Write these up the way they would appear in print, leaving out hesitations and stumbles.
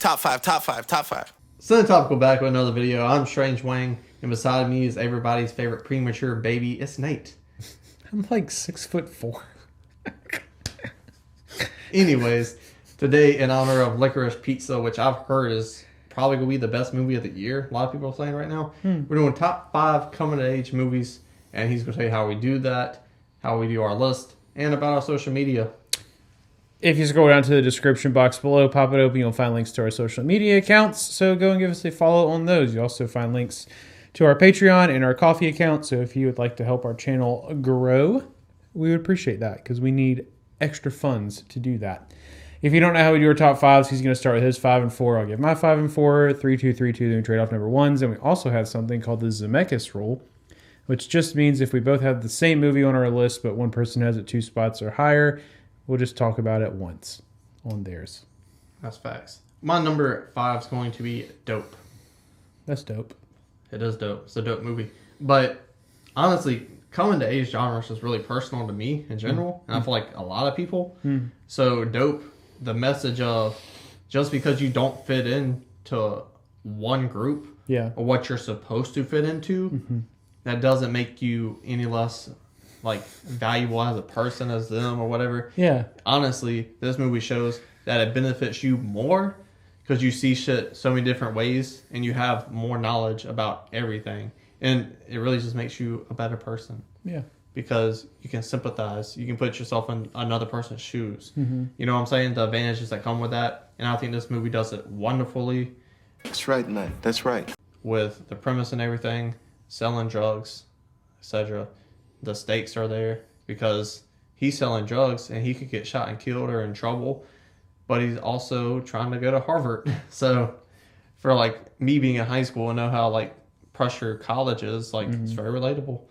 Top five, top five, top five. Topical back with another video. I'm Strange Wang, and beside me is everybody's favorite premature baby. It's Nate. I'm like 6'4". Anyways, today in honor of Licorice Pizza, which I've heard is probably going to be the best movie of the year. A lot of people are saying right now. We're doing top 5 coming-of-age movies, and he's going to tell you how we do that, how we do our list, and about our social media. If you scroll down to the description box below, pop it open, you'll find links to our social media accounts. So go and give us a follow on those. You also find links to our Patreon and our coffee account. So if you would like to help our channel grow, we would appreciate that because we need extra funds to do that. If you don't know how we do our top 5s, he's going to start with his 5 and 4. I'll give my 5 and 4, 3, 2, 3, 2, then we trade off number 1s. And we also have something called the Zemeckis rule, which just means if we both have the same movie on our list, but one person has it 2 spots or higher, we'll just talk about it once on theirs. That's facts. My number 5 is going to be Dope. That's dope. It is dope. It's a dope movie. But honestly, coming to age genres is really personal to me in general. And I feel like a lot of people. So Dope, the message of just because you don't fit into one group or what you're supposed to fit into, that doesn't make you any less like valuable as a person as them or whatever. Yeah. Honestly, this movie shows that it benefits you more because you see shit so many different ways and you have more knowledge about everything. And it really just makes you a better person. Yeah. Because you can sympathize. You can put yourself in another person's shoes. You know what I'm saying? The advantages that come with that. And I think this movie does it wonderfully. That's right, man. That's right. With the premise and everything, selling drugs, etc. The stakes are there because he's selling drugs and he could get shot and killed or in trouble, but he's also trying to go to Harvard. So for like me being in high school and know how like pressure college is, like it's very relatable.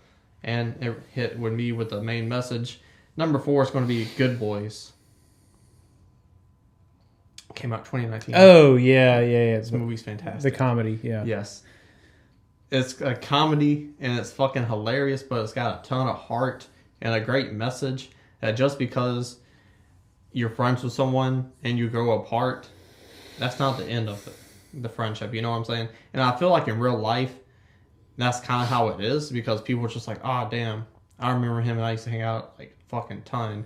And it hit with me with the main message. Number 4 is going to be Good Boys. Came out 2019. Oh, yeah. This movie's fantastic. The comedy, yeah. Yes. It's a comedy, and it's fucking hilarious, but it's got a ton of heart and a great message that just because you're friends with someone and you grow apart, that's not the end of the friendship, you know what I'm saying? And I feel like in real life, that's kind of how it is, because people are just like, oh, damn, I remember him and I used to hang out like fucking ton.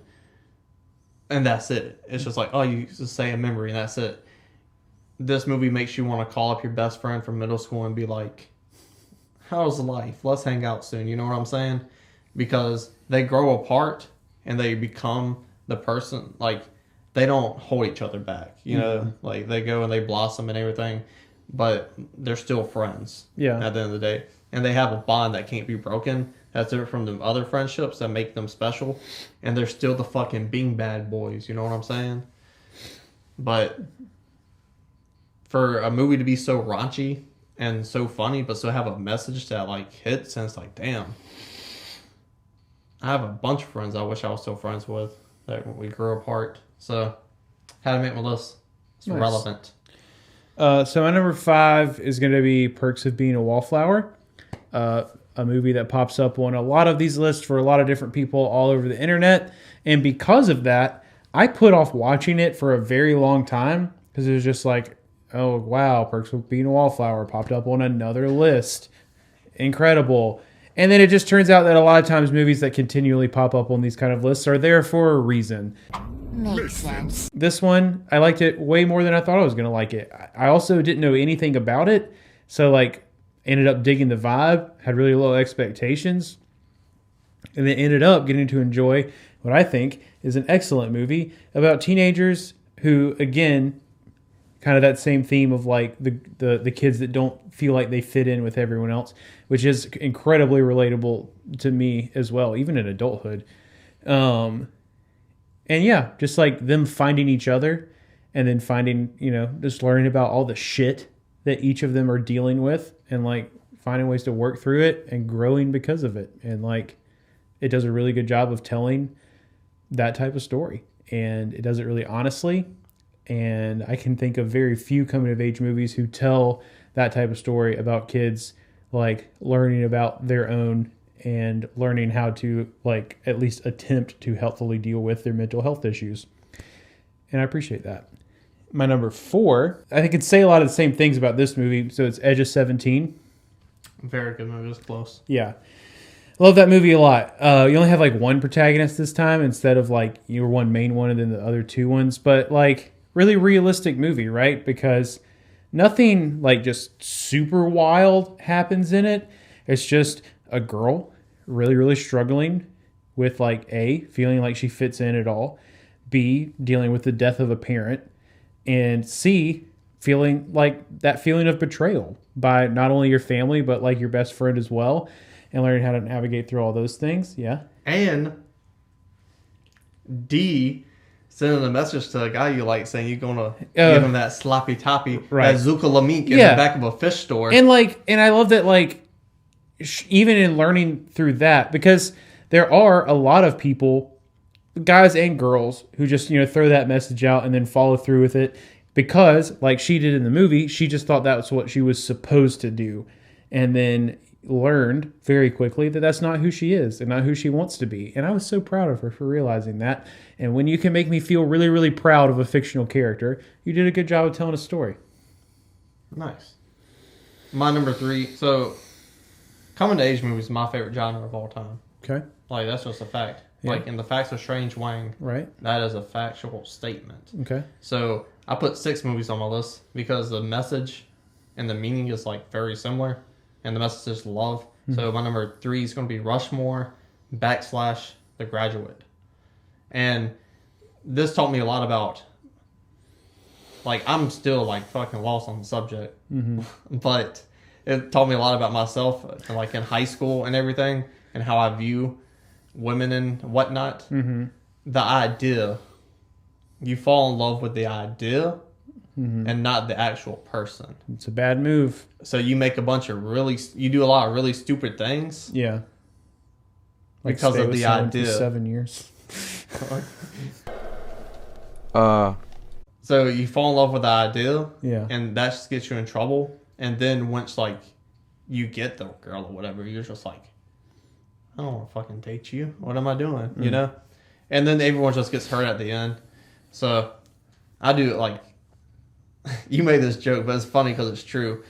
And that's it. It's just like, oh, you just say a memory and that's it. This movie makes you want to call up your best friend from middle school and be like, how's life? Let's hang out soon. You know what I'm saying? Because they grow apart and they become the person, like, they don't hold each other back. You know, like, they go and they blossom and everything, but they're still friends at the end of the day. And they have a bond that can't be broken. That's different from the other friendships that make them special. And they're still the fucking being bad boys. You know what I'm saying? But for a movie to be so raunchy and so funny, but still have a message that like hits, and it's like, damn. I have a bunch of friends I wish I was still friends with that we grew apart. So, had to make my list. It's relevant. So my number 5 is going to be Perks of Being a Wallflower, a movie that pops up on a lot of these lists for a lot of different people all over the internet. And because of that, I put off watching it for a very long time because it was just like, oh, wow, Perks of Being a Wallflower popped up on another list. Incredible. And then it just turns out that a lot of times movies that continually pop up on these kind of lists are there for a reason. Makes sense. This one, I liked it way more than I thought I was going to like it. I also didn't know anything about it. So, like, ended up digging the vibe, had really low expectations, and then ended up getting to enjoy what I think is an excellent movie about teenagers who, again, kind of that same theme of like the kids that don't feel like they fit in with everyone else, which is incredibly relatable to me as well, even in adulthood. And yeah, just like them finding each other and then finding, you know, just learning about all the shit that each of them are dealing with and like finding ways to work through it and growing because of it. And like, it does a really good job of telling that type of story, and it does it really honestly. And I can think of very few coming of age movies who tell that type of story about kids like learning about their own and learning how to like at least attempt to healthily deal with their mental health issues. And I appreciate that. My number 4, I could say a lot of the same things about this movie. So it's Edge of 17. Very good movie. It was close. Yeah. Love that movie a lot. You only have like one protagonist this time instead of like your one main one and then the other two ones. But like really realistic movie, right? Because nothing like just super wild happens in it. It's just a girl really, really struggling with like A, feeling like she fits in at all. B, dealing with the death of a parent. And C, feeling like that feeling of betrayal by not only your family, but like your best friend as well. And learning how to navigate through all those things. Yeah. And D, sending a message to a guy you like saying you're going to give him that sloppy toppy, right. that Zuka Lamink in Yeah. the back of a fish store. And I love that, like, even in learning through that, because there are a lot of people, guys and girls, who just, throw that message out and then follow through with it because, like she did in the movie, she just thought that was what she was supposed to do. And then learned very quickly that that's not who she is and not who she wants to be. And I was so proud of her for realizing that. And when you can make me feel really, really proud of a fictional character, you did a good job of telling a story. Nice. My number 3. So, coming to age movies is my favorite genre of all time. Okay. Like, that's just a fact. Yeah. Like, in The Facts of Strange Wang, Right. that is a factual statement. Okay. So, I put 6 movies on my list because the message and the meaning is, like, very similar. And the message is love. Mm-hmm. So, my number 3 is going to be Rushmore / The Graduate. And this taught me a lot about, like, I'm still, like, fucking lost on the subject. Mm-hmm. But it taught me a lot about myself, like, in high school and everything, and how I view women and whatnot. Mm-hmm. The idea, you fall in love with the idea and not the actual person. It's a bad move. So you make a bunch of you do a lot of really stupid things. Yeah. Like because of the idea. 7 years. So you fall in love with the idea. Yeah. And that just gets you in trouble. And then once, like, you get the girl or whatever, you're just like, I don't want to fucking date you. What am I doing? You know? And then everyone just gets hurt at the end. So I do, like, you made this joke, but it's funny because it's true.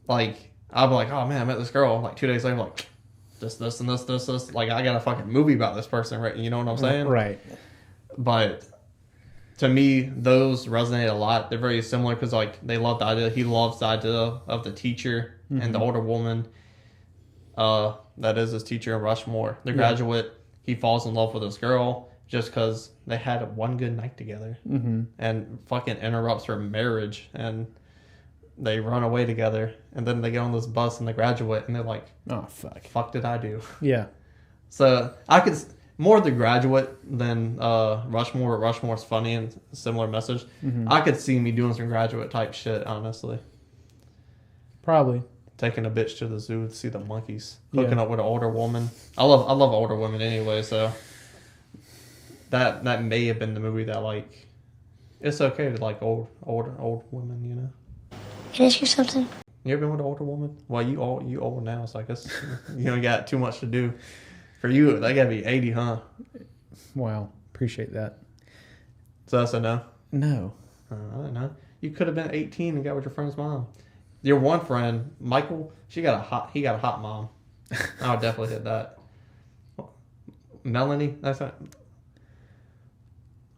Like, I'll be like, oh man, I met this girl. Like 2 days later, I'm like, this, and this. Like, I got a fucking movie about this person, right? You know what I'm saying? Right. But to me, those resonate a lot. They're very similar because, like, they love the idea. He loves the idea of the teacher and the older woman. That is his teacher in Rushmore. The graduate, he falls in love with this girl just because they had one good night together and fucking interrupts her marriage and they run away together and then they get on this bus in The Graduate and they're like, oh fuck did I do? Yeah. So I could more The Graduate than Rushmore. Rushmore's funny and similar message. I could see me doing some Graduate type shit, honestly. Probably. Taking a bitch to the zoo to see the monkeys. Hooking up with an older woman. I love older women anyway, so that may have been the movie that, like, it's okay to like old women, you know. Can I ask you something? You ever been with an older woman? Well, you old now, so I guess you don't got too much to do. For you, they gotta be 80, huh? Wow, appreciate that. So that's a no. No. I don't know. You could have been 18 and got with your friend's mom. Your one friend, Michael, he got a hot mom. I would definitely hit that. Melanie, that's not.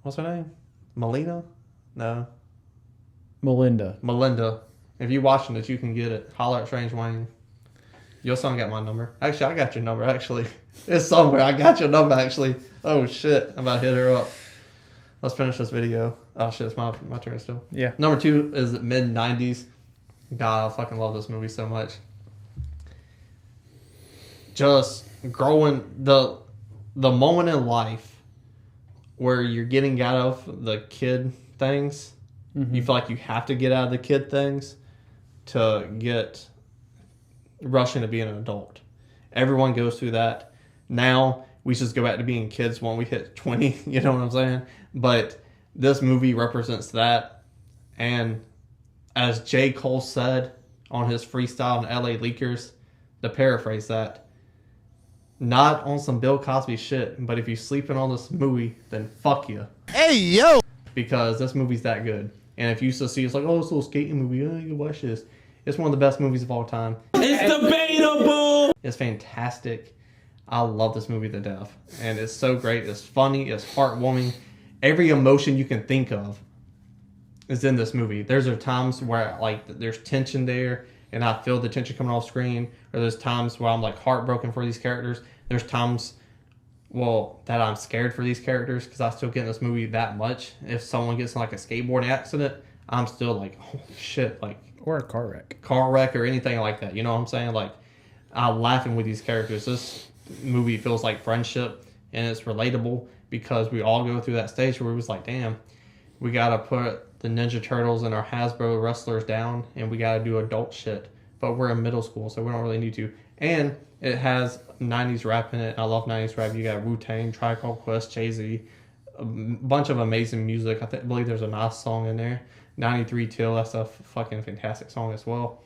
What's her name? Melina? No. Melinda. If you're watching this, you can get it. Holler at Strange Wang. Your son got my number. Actually, I got your number, actually. It's somewhere. I got your number, actually. Oh, shit. I'm about to hit her up. Let's finish this video. Oh, shit. It's my turn still. Yeah. Number 2 is mid-90s. God, I fucking love this movie so much. Just growing the moment in life where you're getting out of the kid things. You feel like you have to get out of the kid things to get rushing to being an adult. Everyone goes through that. Now we just go back to being kids when we hit 20. You know what I'm saying? But this movie represents that. And as J. Cole said on his freestyle in LA Leakers, to paraphrase that, not on some Bill Cosby shit, but if you're sleeping on this movie, then fuck you. Hey, yo! Because this movie's that good. And if you used to see, it's like, oh, it's a little skating movie. Oh, you can watch this. It's one of the best movies of all time. It's debatable. It's fantastic. I love this movie to death. And it's so great. It's funny. It's heartwarming. Every emotion you can think of is in this movie. There's times where like there's tension there and I feel the tension coming off screen. Or there's times where I'm like heartbroken for these characters. There's times, well, that I'm scared for these characters because I still get in this movie that much. If someone gets in like a skateboarding accident, I'm still like, holy shit, like. Or a car wreck. Car wreck or anything like that. You know what I'm saying? Like, I'm laughing with these characters. This movie feels like friendship and it's relatable because we all go through that stage where it was like, damn, we got to put the Ninja Turtles and our Hasbro wrestlers down and we got to do adult shit. But we're in middle school, so we don't really need to. And it has 90s rap in it. I love 90s rap. You got Wu-Tang, Tribe Called Quest, Jay-Z, a bunch of amazing music. I believe there's a nice song in there. 93 Till, that's a fucking fantastic song as well.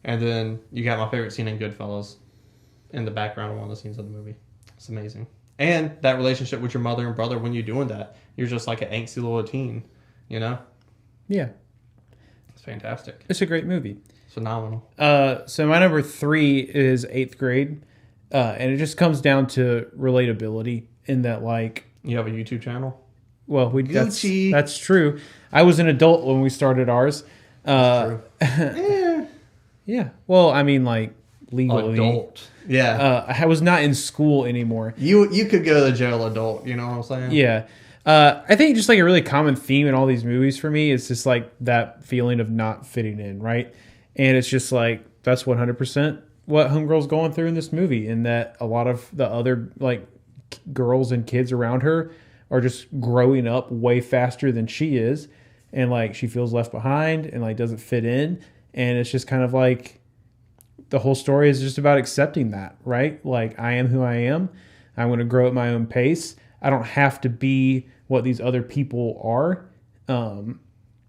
And then you got my favorite scene in Goodfellas in the background of one of the scenes of the movie. It's amazing. And that relationship with your mother and brother when you're doing that. You're just like an angsty little teen, you know? Yeah. It's fantastic. It's a great movie. It's phenomenal. So my number 3 is 8th grade. And it just comes down to relatability in that, like... You have a YouTube channel? Well, Gucci. that's true. I was an adult when we started ours. True. Yeah. Well, I mean, like, legally. Adult. Yeah. I was not in school anymore. You could go to jail adult, you know what I'm saying? Yeah. I think just like a really common theme in all these movies for me is just like that feeling of not fitting in, right? And it's just like, that's 100% what Homegirl's going through in this movie, and that a lot of the other like girls and kids around her are just growing up way faster than she is, and like she feels left behind and like doesn't fit in, and it's just kind of like the whole story is just about accepting that, right? Like, I am who I am. I'm going to grow at my own pace. I don't have to be what these other people are,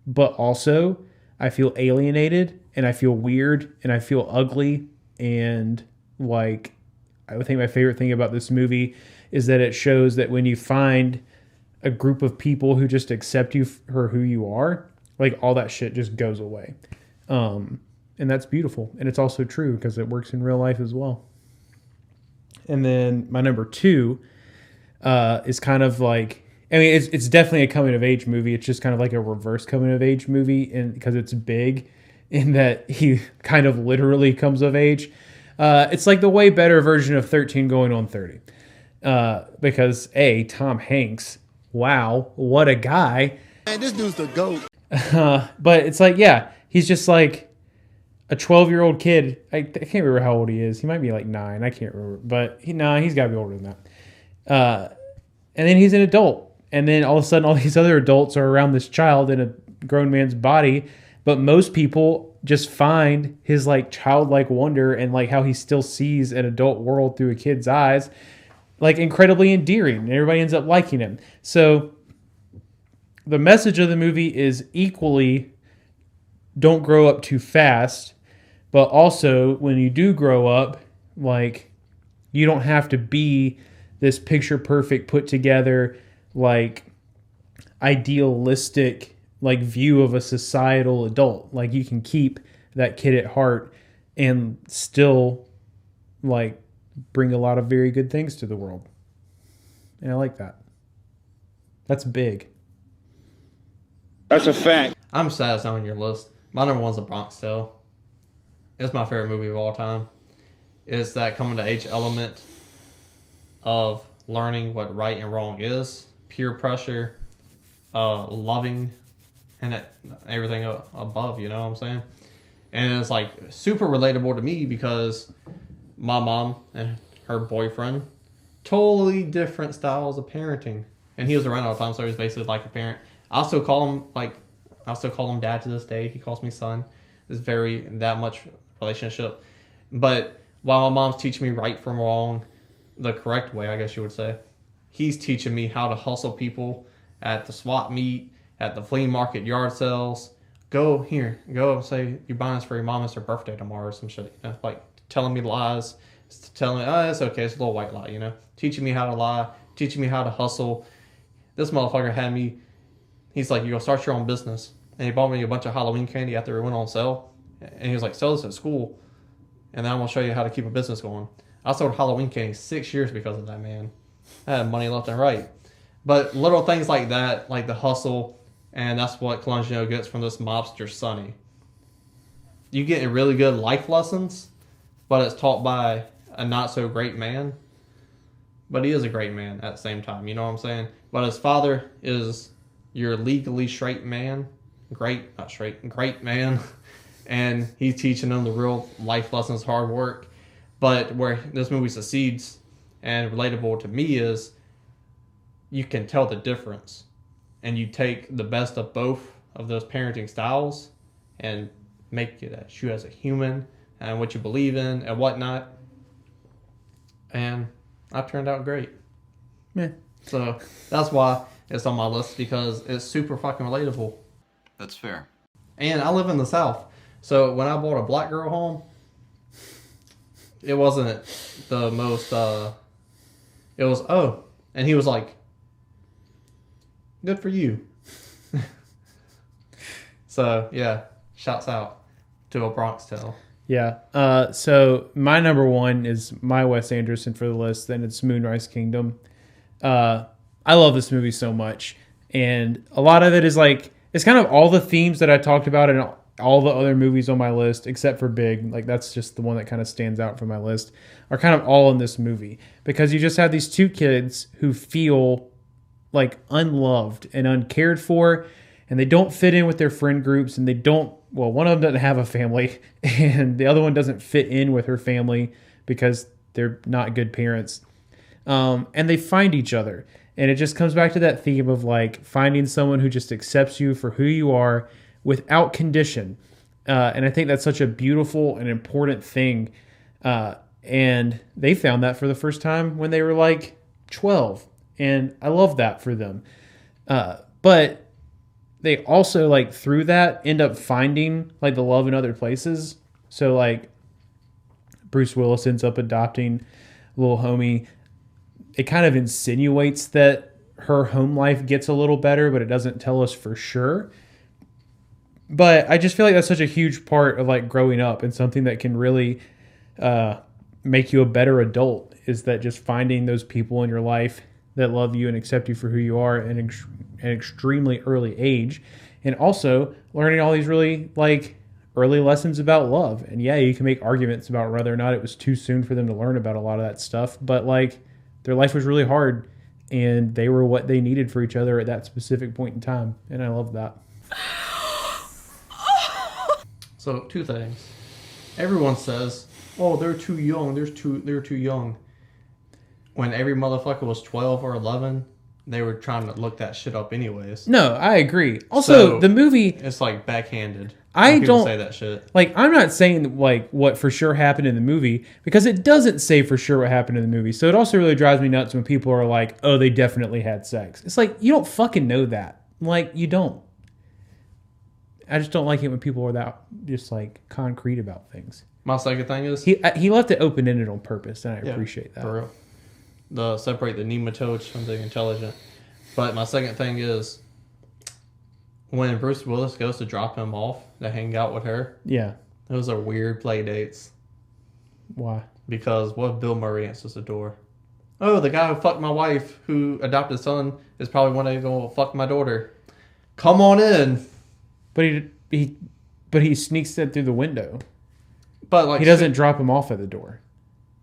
but also I feel alienated and I feel weird and I feel ugly, and like I think my favorite thing about this movie is that it shows that when you find a group of people who just accept you for who you are, like all that shit just goes away. And that's beautiful. And it's also true because it works in real life as well. And then my number 2 is kind of like, I mean, it's definitely a coming of age movie. It's just kind of like a reverse coming of age movie, and because it's big in that he kind of literally comes of age. It's like the way better version of 13 going on 30. Because Tom Hanks, wow, what a guy. Man, this dude's the GOAT. But it's like, yeah, he's just like a 12-year-old kid. I can't remember how old he is. He might be like 9. I can't remember. But he's got to be older than that. And then he's an adult. And then all of a sudden, all these other adults are around this child in a grown man's body. But most people just find his like childlike wonder and like how he still sees an adult world through a kid's eyes like incredibly endearing, and everybody ends up liking him. So the message of the movie is equally don't grow up too fast, but also when you do grow up, like you don't have to be this picture perfect, put together, like idealistic like view of a societal adult. Like you can keep that kid at heart and still like bring a lot of very good things to the world. And I like that. That's big. That's a fact. I'm sad it's not on your list. My number 1's The Bronx Tale. It's my favorite movie of all time. It's that coming to age element of learning what right and wrong is, peer pressure, loving, and everything above, you know what I'm saying? And it's like super relatable to me because my mom and her boyfriend, totally different styles of parenting. And he was around all the time, so he was basically like a parent. I still call him dad to this day. He calls me son. It's very that much relationship. But while my mom's teaching me right from wrong, the correct way, I guess you would say, he's teaching me how to hustle people at the swap meet, at the flea market, yard sales. Go say you're buying this for your mom. It's her birthday tomorrow or some shit. You know, like telling me lies, telling me, oh, it's okay. It's a little white lie, you know. Teaching me how to lie, teaching me how to hustle. This motherfucker had me. He's like, you go start your own business. and he bought me a bunch of Halloween candy after it went on sale. And he was like, sell this at school, and then I'm going to show you how to keep a business going. I sold Halloween candy 6 years because of that, man. I had money left and right. But little things like that, like the hustle, and that's what Colangelo gets from this mobster Sonny. You get really good life lessons, but it's taught by a not so great man. But he is a great man at the same time, you know what I'm saying? But his father is your legally straight man. Great man. And he's teaching them the real life lessons, hard work. But where this movie succeeds and relatable to me is you can tell the difference. And you take the best of both of those parenting styles and make it at you as a human and what you believe in and whatnot. And I've turned out great. Yeah. So that's why it's on my list, because it's super fucking relatable. That's fair. And I live in the South. So when I bought a black girl home, it wasn't the most, it was, oh. And he was like, good for you. So, yeah, shouts out to a Bronx Tale. Yeah. So my number one is my Wes Anderson for the list. Then it's Moonrise Kingdom. I love this movie so much. And a lot of it is like, it's kind of all the themes that I talked about in all the other movies on my list, except for Big. Like, that's just the one that kind of stands out from my list, are kind of all in this movie. Because you just have these two kids who feel like unloved and uncared for, and they don't fit in with their friend groups, and they don't, well, one of them doesn't have a family, and the other one doesn't fit in with her family because they're not good parents. And they find each other. And it just comes back to that theme of like finding someone who just accepts you for who you are without condition. And I think that's such a beautiful and important thing. And they found that for the first time when they were like 12. And I love that for them. But they also, like, through that end up finding like the love in other places. So like Bruce Willis ends up adopting little homie. It kind of insinuates that her home life gets a little better, but it doesn't tell us for sure. But I just feel like that's such a huge part of like growing up, and something that can really make you a better adult, is that just finding those people in your life that love you and accept you for who you are at an extremely early age. And also learning all these really like early lessons about love. And yeah, you can make arguments about whether or not it was too soon for them to learn about a lot of that stuff, but like their life was really hard and they were what they needed for each other at that specific point in time. And I love that. So, two things. Everyone says, oh, they're too young. They're too young. When every motherfucker was 12 or 11, they were trying to look that shit up anyways. No, I agree. Also, So, the movie, it's like backhanded. I when people don't say that shit. like, I'm not saying like what for sure happened in the movie, because it doesn't say for sure what happened in the movie. So it also really drives me nuts when people are like, oh, they definitely had sex. It's like, you don't fucking know that. Like, you don't. I just don't like it when people are that just like concrete about things. My second thing is He left it open-ended on purpose, and I Yeah, appreciate that. for real. The separate the nematodes from the intelligent. But my second thing is when Bruce Willis goes to drop him off to hang out with her. Yeah. Those are weird play dates. Why? Because what if Bill Murray answers the door? Oh, the guy who fucked my wife, who adopted son, is probably one day going to fuck my daughter. Come on in. But he sneaks it through the window. But like He doesn't drop him off at the door.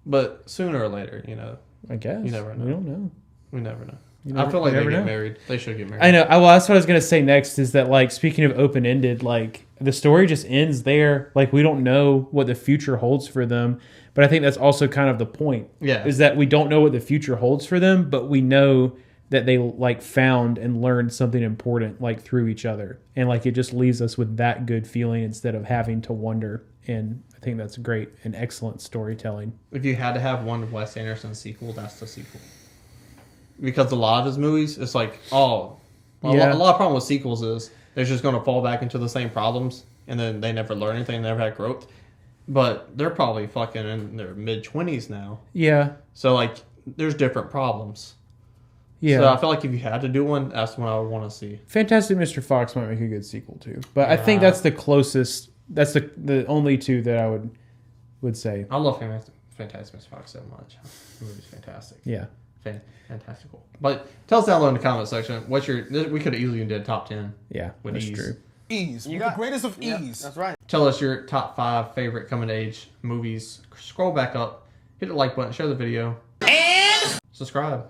But sooner or later, you know, I guess. You never know. We don't know. we never know. never- I feel like you they never get know. married. They should get married. I know. Well, that's what I was gonna say next. Is that like, speaking of open ended, like the story just ends there. Like, we don't know what the future holds for them. But I think that's also kind of the point. Yeah. Is that we don't know what the future holds for them, but we know that they like found and learned something important like through each other, and like it just leaves us with that good feeling instead of having to wonder. And I think that's great and excellent storytelling. If you had to have one Wes Anderson sequel, that's the sequel. Because a lot of his movies, it's like, oh, Yeah. a lot of problem with sequels is they're just going to fall back into the same problems, and then they never learn anything, never had growth. But they're probably fucking in their mid-20s now. Yeah. So, like, there's different problems. Yeah. So I feel like if you had to do one, that's one I would want to see. Fantastic Mr. Fox might make a good sequel too, but I think that's the closest. That's the only two that I would say. I love Fantastic Mr. Fox so much. The movie's fantastic. Yeah. Fantastical. But tell us down below in the comment section. We could have easily did top 10. Yeah, with that's ease. true. Ease. You got the greatest of ease. That's right. Tell us your top 5 favorite coming to age movies. Scroll back up, hit the like button, share the video, and subscribe.